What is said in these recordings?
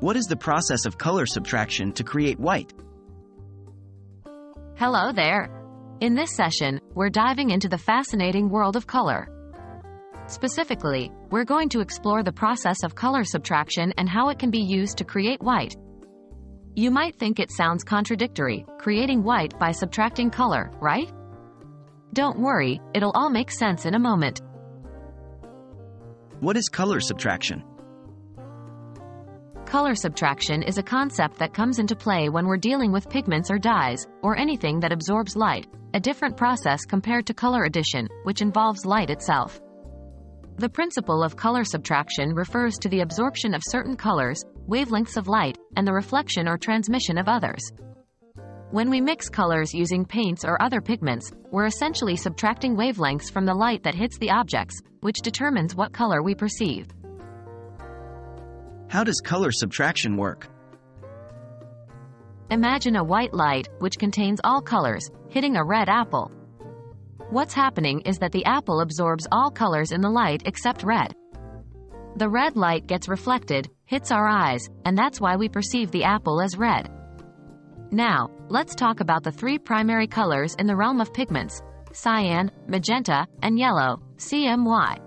What is the process of color subtraction to create white? Hello there. In this session, we're diving into the fascinating world of color. Specifically, we're going to explore the process of color subtraction and how it can be used to create white. You might think it sounds contradictory, creating white by subtracting color, right? Don't worry, it'll all make sense in a moment. What is color subtraction? Color subtraction is a concept that comes into play when we're dealing with pigments or dyes, or anything that absorbs light, a different process compared to color addition, which involves light itself. The principle of color subtraction refers to the absorption of certain colors, wavelengths of light, and the reflection or transmission of others. When we mix colors using paints or other pigments, we're essentially subtracting wavelengths from the light that hits the objects, which determines what color we perceive. How does color subtraction work? Imagine a white light, which contains all colors, hitting a red apple. What's happening is that the apple absorbs all colors in the light except red. The red light gets reflected, hits our eyes, and that's why we perceive the apple as red. Now, let's talk about the three primary colors in the realm of pigments: cyan, magenta, and yellow, CMY.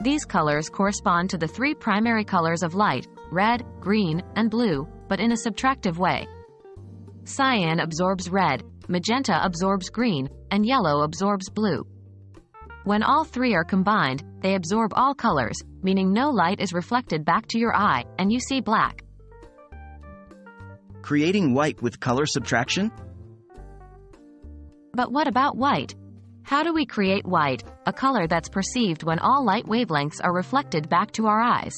These colors correspond to the three primary colors of light: red, green, and blue, but in a subtractive way. Cyan absorbs red, magenta absorbs green, and yellow absorbs blue. When all three are combined, they absorb all colors, meaning no light is reflected back to your eye, and you see black. Creating white with color subtraction? But what about white? How do we create white, a color that's perceived when all light wavelengths are reflected back to our eyes?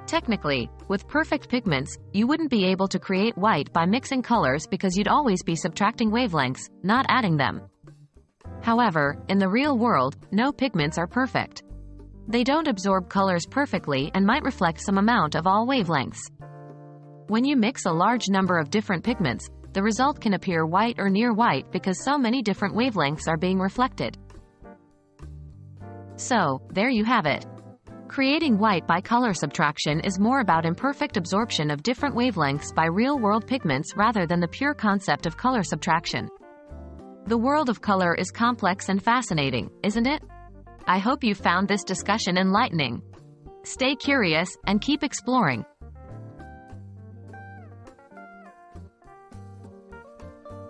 Technically, with perfect pigments, you wouldn't be able to create white by mixing colors because you'd always be subtracting wavelengths, not adding them. However, in the real world, no pigments are perfect. They don't absorb colors perfectly and might reflect some amount of all wavelengths. When you mix a large number of different pigments, the result can appear white or near white because so many different wavelengths are being reflected. So, there you have it. Creating white by color subtraction is more about imperfect absorption of different wavelengths by real-world pigments rather than the pure concept of color subtraction. The world of color is complex and fascinating, isn't it? I hope you found this discussion enlightening. Stay curious and keep exploring.